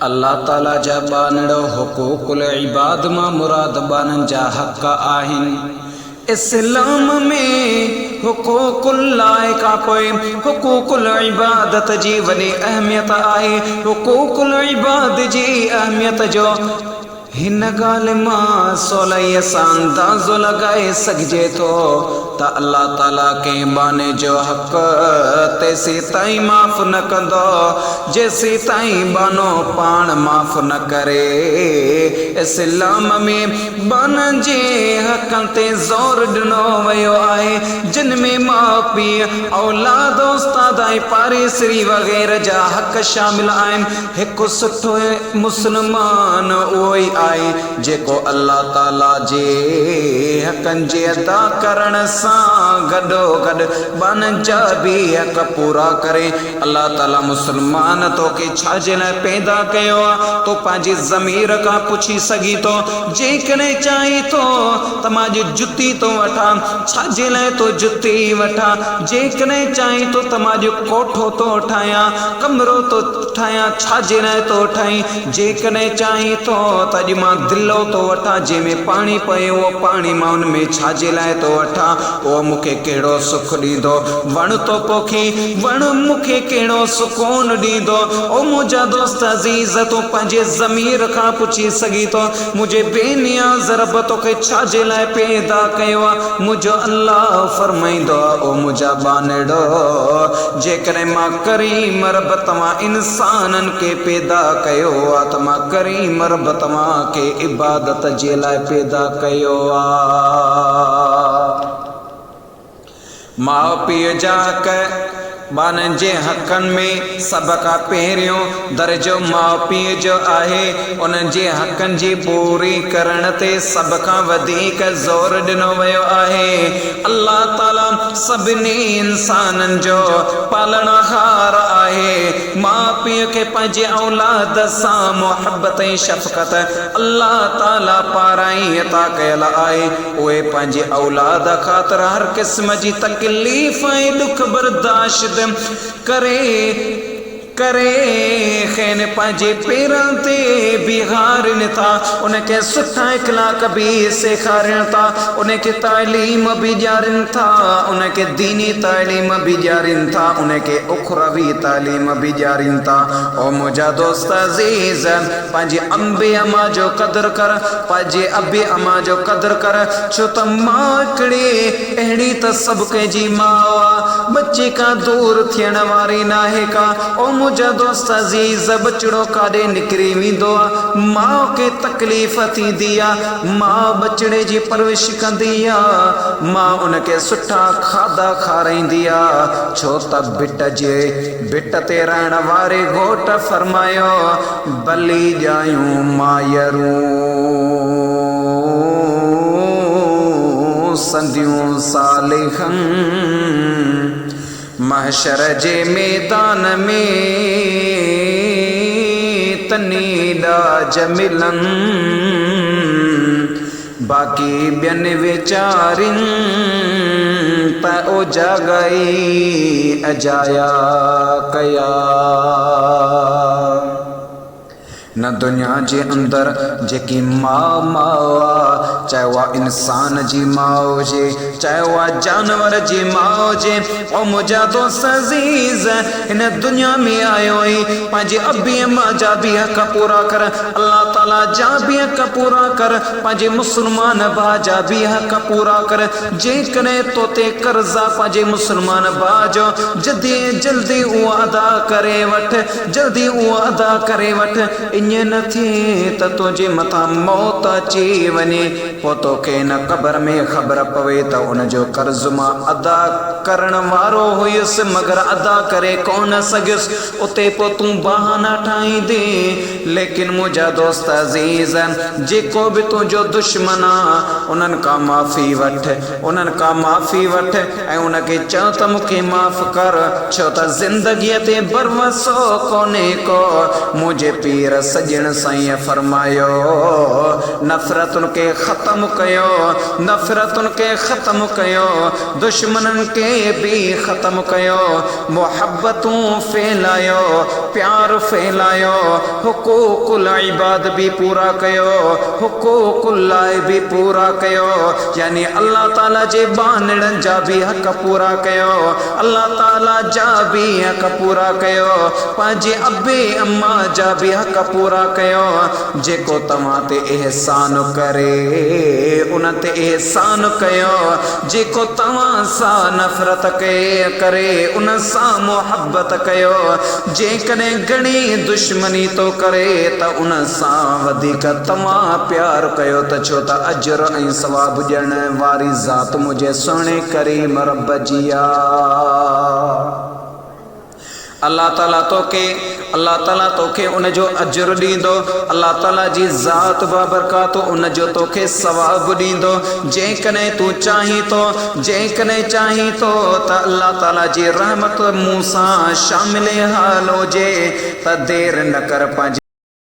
अल्लाह ताला जा बानड़ो हुकूकुल इबाद मां मुराद बानन जा हक़ आहिनि। इस्लाम में हुकूकुल लाइका कोई हुकूकुल इबादत जी वॾी अहमियत आहे। हुकूकुल इबाद जी अहमियत जो हिन ॻाल्हि मां सवलाईअ सां अंदाज़ो लॻाए सघिजे थो त अल्लाह ताला कंहिं बाने जो हक़ तेसी ताईं माफ़ न कंदो जेसी ताईं बानो पाण माफ़ न करे। इस्लाम में बाननि जे हक़नि ते ज़ोर ॾिनो वियो आहे, जिन में माउ पीउ औलाद उस्ताद ऐं पारेसरी वग़ैरह जा हक़ शामिल आहिनि। हिकु सुठो मुस्लमान उहो ई आहे जेको अल्लाह ताला जे हक़नि जे अदा करण सां गॾोगॾु बाननि जा बि हक़ पूरा करे। अल्लाह ताला मुस्लमान तोखे छाजे लाइ पैदा कयो आहे तो पंहिंजी ज़मीर खां पुछी सघी थो। जेकॾहिं चाही थो त मां अॼु जुती थो वठां, छाजे लाइ तो जुती वठां। जेकॾहिं चाही थो त मां अॼु कोठो थो ठाहियां, कमरो थो ठाहियां, छाजे लाइ थो ठाहीं। जेकॾहिं चाही थो त अॼु मां दिलो तो वठां जंहिंमें पाणी पए, उहो पाणी मां उन में छाजे लाइ तो वठां, उहो मूंखे कहिड़ो सुख ॾींदो। वण तो पोखी, वण मूंखे कहिड़ो सुकून ॾींदो। ओ मुंहिंजा दोस्त अज़ीज़, तूं पंहिंजे ज़मीर खां पुछी सघी थो मुंहिंजे बेनियाज़ रब तोखे छाजे लाइ पैदा कयो आहे। मुंहिंजो अल्लाह फरमाईंदो आहे, ओ मुंहिंजा बानड़ो, जेकॾहिं मां करीम रब तव्हां इंसाननि खे पैदा कयो आहे त मां करीम रब तव्हां के इबादत जे लाइ पैदा कयो आहे। माउ पीउ जा हक़ बाननि जे हक़नि में सभ खां पहिरियों दर्जो माउ पीउ जो आहे। उन्हनि जे हक़नि जी पूरी करण ते सभ खां वधीक ज़ोर ॾिनो वियो आहे। अल्लाह ताला सभिनी इंसाननि जो पालणहार आहे। माउ पीउ खे पंहिंजे औलाद सां मुहबत ऐं शफ़क़त अल्लाह ताला पारां ई अता कयल आहे। उहे पंहिंजे औलाद ख़ातिर हर क़िस्म जी तकलीफ़ ऐं ॾुख बर्दाश्त करे करे खेन पंहिंजे पेरनि ते बीहारनि था। उनखे सुठा इख़लाक़ बि सेखारनि था, उनखे तालीम बि ॾियारनि था, उनखे दीनी तालीम बि ॾियारनि था, उनखे उखरवी तालीम बि ॾियारनि था। ओ मुंहिंजा दोस्त अज़ीज़, पंहिंजे अंबे अमा जो क़दुरु कर, पंहिंजे अबे अमा जो क़दुरु कर, छो त मां हिकिड़ी अहिड़ी त सभु कंहिंजी माउ आहे, बचे खां दूर थियण वारी नाहे का। ओ मुंहिंजा दोस्त अज़ीज़, बचड़ो काॾे निकिरी वेंदो आहे, माउ खे तकलीफ़ थींदी आहे, माउ बचड़े जी परवरिश कंदी आहे, माउ उनखे सुठा खाधा खाराईंदी आहे। छो त बिट ते रहण वारे घोट फरमायो, बली ॼायूं मायरूं संदियूं सालिहनि, महशर जे मैदान में तनी ॾाज मिलनि, बाक़ी ॿियनि वीचारिनि त ओ जॻहि अजाया कया। न दुनिया जे अंदर जेकी माउ आहे, चाहे उहा इंसान जी माउ हुजे, चाहे उहा जानवर जी माउ हुजे। ओ मुंहिंजा दोस्त अज़ीज़, हिन दुनिया में आयो आई पंहिंजे अबी अम्मा जा बि हक़ पूरा कर, अल्लाह ताला जा बि हक़ पूरा कर, पंहिंजे मुस्लमान भाउ जा बि हक़ पूरा कर। जेकॾहिं तो ते कर्ज़ आहे पंहिंजे मुस्लमान भाउ जो, जल्दी उहो अदा करे वठ, जल्दी उहो अदा करे वठ। ईअं न थिए त तुंहिंजे मथां मौत अची वञे, पोइ तोखे हिन क़बर में ख़बर पवे त उनजो कर्ज़ मां अदा करण वारो हुयुसि मगर अदा करे कोन सघियुसि। उते पोइ तूं बहाना ठाहींदे। लेकिन मुंहिंजा दोस्त अज़ीज़, जेको बि तुंहिंजो दुश्मन आहे उन्हनि खां माफ़ी वठ, उन्हनि खां माफ़ी वठ ऐं उनखे चओ त मूंखे माफ़ कर, छो त ज़िंदगीअ ते भरवसो कोन्हे को। मुंहिंजे पीर सजण साईं फरमायो नफ़रतुनि खे ख़त्म कयो, नफ़रतुनि खे ख़त्म कयो, दुश्मननि खे बि ख़त्म कयो, मोहब्बतूं फैलायो, प्यार फैलायो, हुकूकुल इबाद भी पूरा कयो, हुकूकुल्लाह भी पूरा कयो, यानी अल्लाह ताला जे बानड़नि जा भी हक़ पूरा कयो, अल्लाह ताला जा भी हक़ पूरा कयो, पंहिंजे अबे अम्मा जा भी हक़ पूरा कयो। जेको तव्हां ते एहसान करे उन ते एहसान कयो, जेको तव्हां सां नफ़रत करे उन सां मोहब्बत कयो, जेकॾहिं घणी दुश्मनी तो करे त उन सां वधीक तव्हां प्यार कयो त छो त अजर ऐं सवाब ॾियण वारी ज़ात मुझे सुहिणे करीम रब जी आहे। अल्लाह ताला तोखे उन जो अजर ॾींदो, अल्लाह ताला जी ज़ात बाबरकात उन जो तोखे सवाब ॾींदो। जेकॾहिं तूं चाहीं तो त अल्लाह ताला जी रहमत मूं सां शामिल हाल हुजे त देर न कर, पंहिंजे